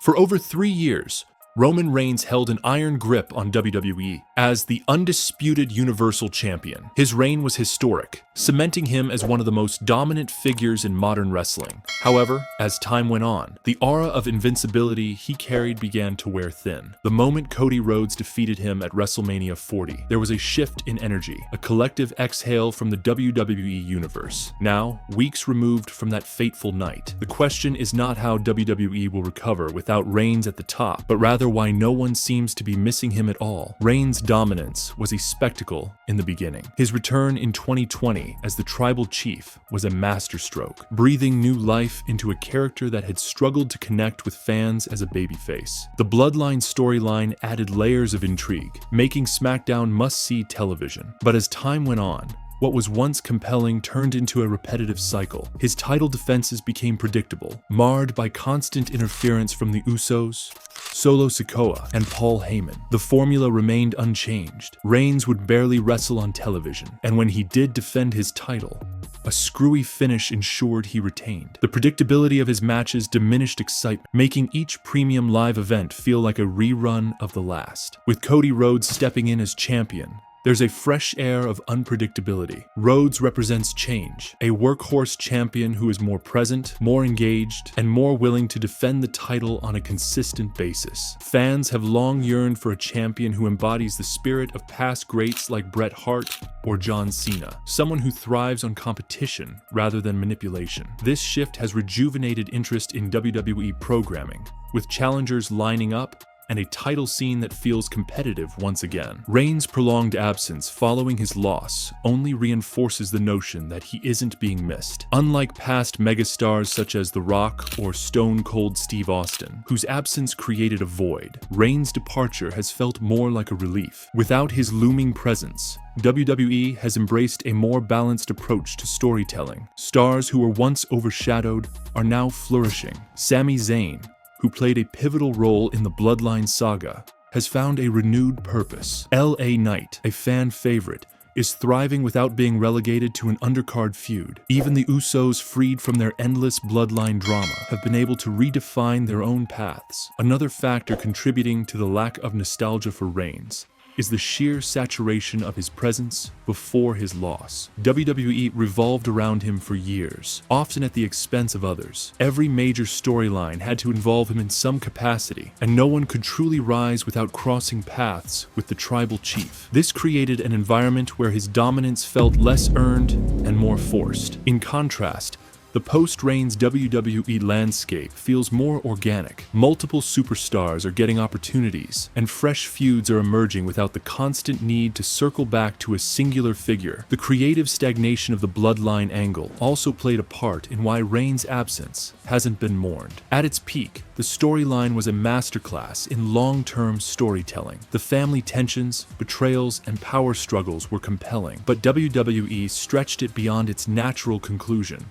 For over 3 years, Roman Reigns held an iron grip on WWE as the undisputed Universal Champion. His reign was historic, cementing him as one of the most dominant figures in modern wrestling. However, as time went on, the aura of invincibility he carried began to wear thin. The moment Cody Rhodes defeated him at WrestleMania 40, there was a shift in energy, a collective exhale from the WWE Universe. Now, weeks removed from that fateful night, the question is not how WWE will recover without Reigns at the top, but rather why no one seems to be missing him at all. Reigns' dominance was a spectacle in the beginning. His return in 2020 as the Tribal Chief was a masterstroke, breathing new life into a character that had struggled to connect with fans as a babyface. The Bloodline storyline added layers of intrigue, making Smackdown must-see television. But as time went on, what was once compelling turned into a repetitive cycle. His title defenses became predictable, marred by constant interference from the Usos, Solo Sikoa, and Paul Heyman. The formula remained unchanged. Reigns would barely wrestle on television, and when he did defend his title, a screwy finish ensured he retained. The predictability of his matches diminished excitement, making each premium live event feel like a rerun of the last. With Cody Rhodes stepping in as champion, there's a fresh air of unpredictability. Rhodes represents change, a workhorse champion who is more present, more engaged, and more willing to defend the title on a consistent basis. Fans have long yearned for a champion who embodies the spirit of past greats like Bret Hart or John Cena, someone who thrives on competition rather than manipulation. This shift has rejuvenated interest in WWE programming, with challengers lining up and a title scene that feels competitive once again. Reigns' prolonged absence following his loss only reinforces the notion that he isn't being missed. Unlike past megastars such as The Rock or Stone Cold Steve Austin, whose absence created a void, Reigns' departure has felt more like a relief. Without his looming presence, WWE has embraced a more balanced approach to storytelling. Stars who were once overshadowed are now flourishing. Sami Zayn, who played a pivotal role in the Bloodline saga, has found a renewed purpose. LA Knight, a fan favorite, is thriving without being relegated to an undercard feud. Even the Usos, freed from their endless Bloodline drama, have been able to redefine their own paths. Another factor contributing to the lack of nostalgia for Reigns is the sheer saturation of his presence before his loss. WWE revolved around him for years, often at the expense of others. Every major storyline had to involve him in some capacity, and no one could truly rise without crossing paths with the Tribal Chief. This created an environment where his dominance felt less earned and more forced. In contrast, the post-Reigns WWE landscape feels more organic. Multiple superstars are getting opportunities, and fresh feuds are emerging without the constant need to circle back to a singular figure. The creative stagnation of the Bloodline angle also played a part in why Reigns' absence hasn't been mourned. At its peak, the storyline was a masterclass in long-term storytelling. The family tensions, betrayals, and power struggles were compelling, but WWE stretched it beyond its natural conclusion,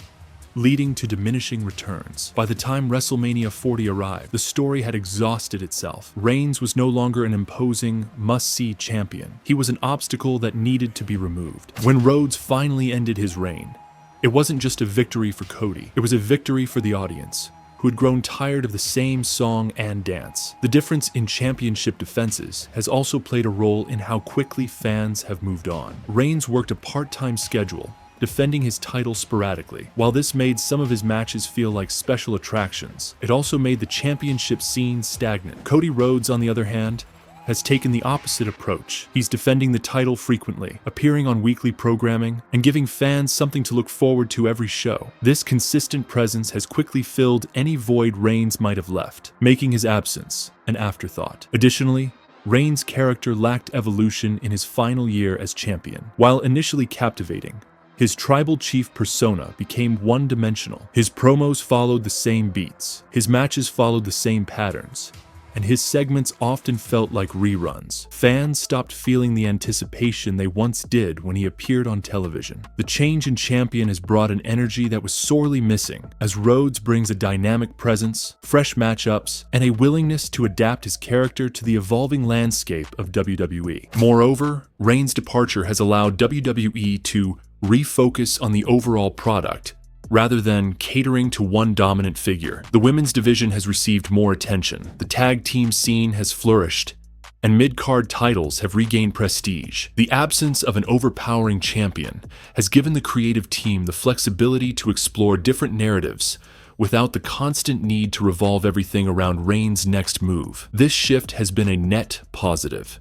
leading to diminishing returns. By the time WrestleMania 40 arrived, the story had exhausted itself. Reigns was no longer an imposing, must-see champion. He was an obstacle that needed to be removed. When Rhodes finally ended his reign, it wasn't just a victory for Cody, it was a victory for the audience, who had grown tired of the same song and dance. The difference in championship defenses has also played a role in how quickly fans have moved on. Reigns worked a part-time schedule, defending his title sporadically. While this made some of his matches feel like special attractions, it also made the championship scene stagnant. Cody Rhodes, on the other hand, has taken the opposite approach. He's defending the title frequently, appearing on weekly programming, and giving fans something to look forward to every show. This consistent presence has quickly filled any void Reigns might have left, making his absence an afterthought. Additionally, Reigns' character lacked evolution in his final year as champion. While initially captivating, his Tribal Chief persona became one-dimensional. His promos followed the same beats, his matches followed the same patterns, and his segments often felt like reruns. Fans stopped feeling the anticipation they once did when he appeared on television. The change in champion has brought an energy that was sorely missing, as Rhodes brings a dynamic presence, fresh matchups, and a willingness to adapt his character to the evolving landscape of WWE. Moreover, Reigns' departure has allowed WWE to refocus on the overall product rather than catering to one dominant figure. The women's division has received more attention, the tag team scene has flourished, and mid-card titles have regained prestige. The absence of an overpowering champion has given the creative team the flexibility to explore different narratives without the constant need to revolve everything around Reigns' next move. This shift has been a net positive,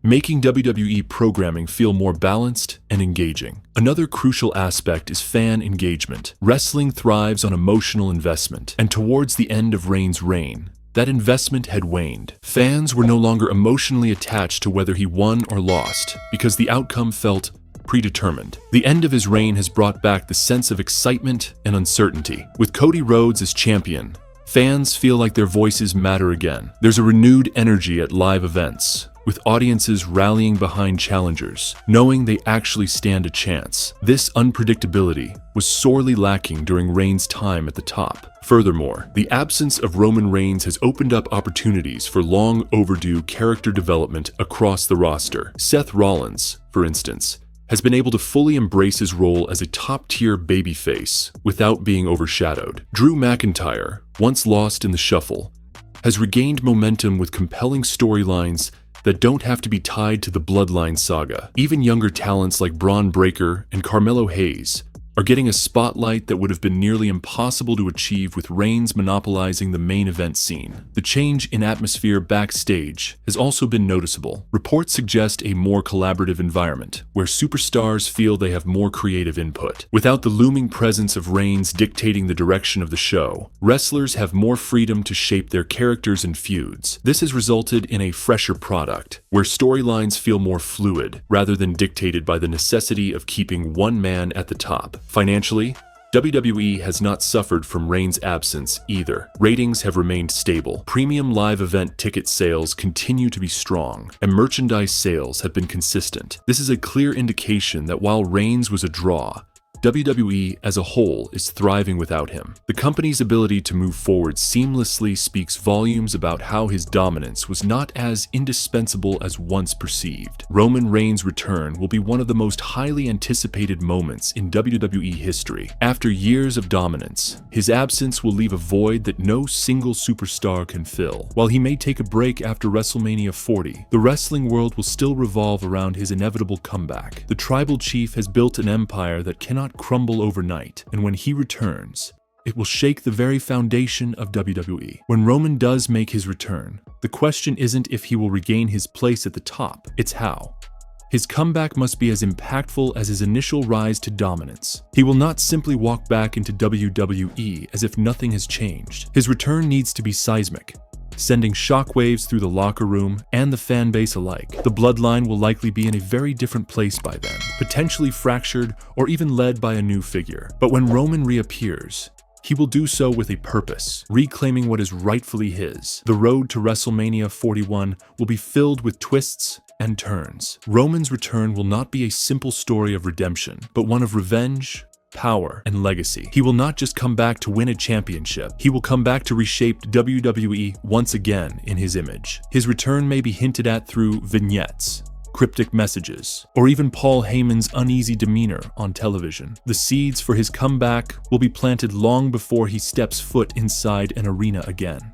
making WWE programming feel more balanced and engaging. Another crucial aspect is fan engagement. Wrestling thrives on emotional investment, and towards the end of Reigns' reign, that investment had waned. Fans were no longer emotionally attached to whether he won or lost, because the outcome felt predetermined. The end of his reign has brought back the sense of excitement and uncertainty. With Cody Rhodes as champion, fans feel like their voices matter again. There's a renewed energy at live events, with audiences rallying behind challengers, knowing they actually stand a chance. This unpredictability was sorely lacking during Reigns' time at the top. Furthermore, the absence of Roman Reigns has opened up opportunities for long overdue character development across the roster. Seth Rollins, for instance, has been able to fully embrace his role as a top-tier babyface without being overshadowed. Drew McIntyre, once lost in the shuffle, has regained momentum with compelling storylines that don't have to be tied to the Bloodline saga. Even younger talents like Braun Breaker and Carmelo Hayes are getting a spotlight that would have been nearly impossible to achieve with Reigns monopolizing the main event scene. The change in atmosphere backstage has also been noticeable. Reports suggest a more collaborative environment, where superstars feel they have more creative input. Without the looming presence of Reigns dictating the direction of the show, wrestlers have more freedom to shape their characters and feuds. This has resulted in a fresher product, where storylines feel more fluid, rather than dictated by the necessity of keeping one man at the top. Financially, WWE has not suffered from Reigns' absence either. Ratings have remained stable. Premium live event ticket sales continue to be strong, and merchandise sales have been consistent. This is a clear indication that while Reigns was a draw, WWE as a whole is thriving without him. The company's ability to move forward seamlessly speaks volumes about how his dominance was not as indispensable as once perceived. Roman Reigns' return will be one of the most highly anticipated moments in WWE history. After years of dominance, his absence will leave a void that no single superstar can fill. While he may take a break after WrestleMania 40, the wrestling world will still revolve around his inevitable comeback. The Tribal Chief has built an empire that cannot crumble overnight, and when he returns, it will shake the very foundation of WWE. When Roman does make his return, the question isn't if he will regain his place at the top, it's how. His comeback must be as impactful as his initial rise to dominance. He will not simply walk back into WWE as if nothing has changed. His return needs to be seismic, sending shockwaves through the locker room and the fan base alike. The bloodline will likely be in a very different place by then, potentially fractured or even led by a new figure. But when Roman reappears, he will do so with a purpose, reclaiming what is rightfully his. The road to WrestleMania 41 will be filled with twists and turns. Roman's return will not be a simple story of redemption, but one of revenge, power, and legacy. He will not just come back to win a championship, he will come back to reshape WWE once again in his image. His return may be hinted at through vignettes, cryptic messages, or even Paul Heyman's uneasy demeanor on television. The seeds for his comeback will be planted long before he steps foot inside an arena again.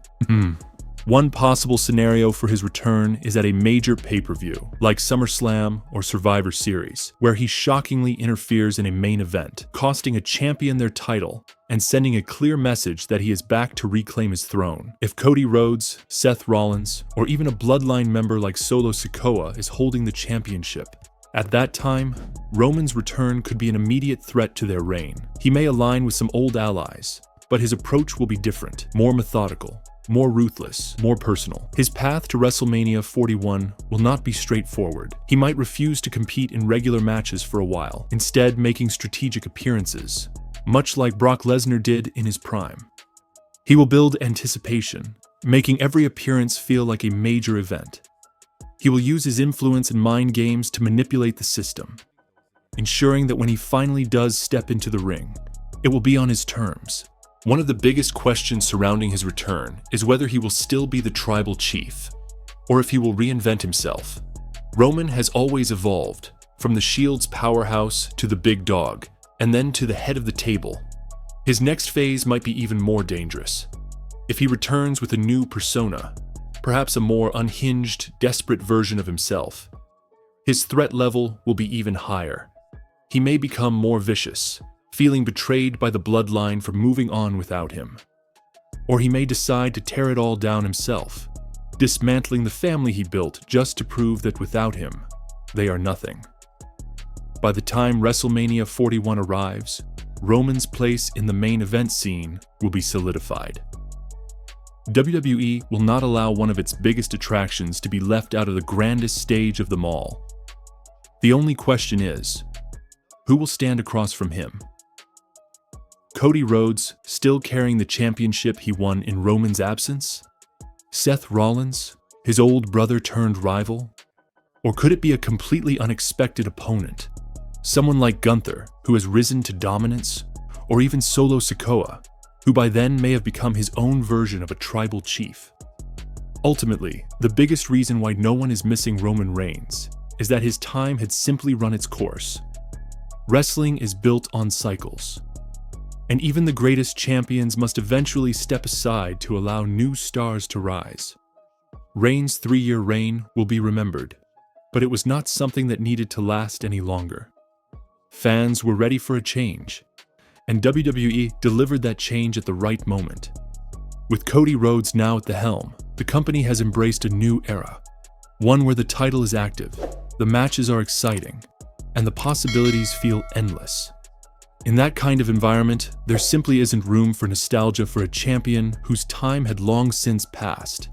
One possible scenario for his return is at a major pay-per-view, like SummerSlam or Survivor Series, where he shockingly interferes in a main event, costing a champion their title and sending a clear message that he is back to reclaim his throne. If Cody Rhodes, Seth Rollins, or even a bloodline member like Solo Sikoa is holding the championship, at that time, Roman's return could be an immediate threat to their reign. He may align with some old allies, but his approach will be different, more methodical, more ruthless, more personal. His path to WrestleMania 41 will not be straightforward. He might refuse to compete in regular matches for a while, instead making strategic appearances, much like Brock Lesnar did in his prime. He will build anticipation, making every appearance feel like a major event. He will use his influence and mind games to manipulate the system, ensuring that when he finally does step into the ring, it will be on his terms. One of the biggest questions surrounding his return is whether he will still be the Tribal Chief, or if he will reinvent himself. Roman has always evolved, from the Shield's powerhouse to the big dog, and then to the head of the table. His next phase might be even more dangerous. If he returns with a new persona, perhaps a more unhinged, desperate version of himself, his threat level will be even higher. He may become more vicious, feeling betrayed by the bloodline for moving on without him. Or he may decide to tear it all down himself, dismantling the family he built just to prove that without him, they are nothing. By the time WrestleMania 41 arrives, Roman's place in the main event scene will be solidified. WWE will not allow one of its biggest attractions to be left out of the grandest stage of them all. The only question is, who will stand across from him? Cody Rhodes, still carrying the championship he won in Roman's absence? Seth Rollins, his old brother turned rival? Or could it be a completely unexpected opponent? Someone like Gunther, who has risen to dominance? Or even Solo Sikoa, who by then may have become his own version of a tribal chief? Ultimately, the biggest reason why no one is missing Roman Reigns is that his time had simply run its course. Wrestling is built on cycles, and even the greatest champions must eventually step aside to allow new stars to rise. Reigns' 3-year reign will be remembered, but it was not something that needed to last any longer. Fans were ready for a change, and WWE delivered that change at the right moment. With Cody Rhodes now at the helm, the company has embraced a new era, one where the title is active, the matches are exciting, and the possibilities feel endless. In that kind of environment, there simply isn't room for nostalgia for a champion whose time had long since passed.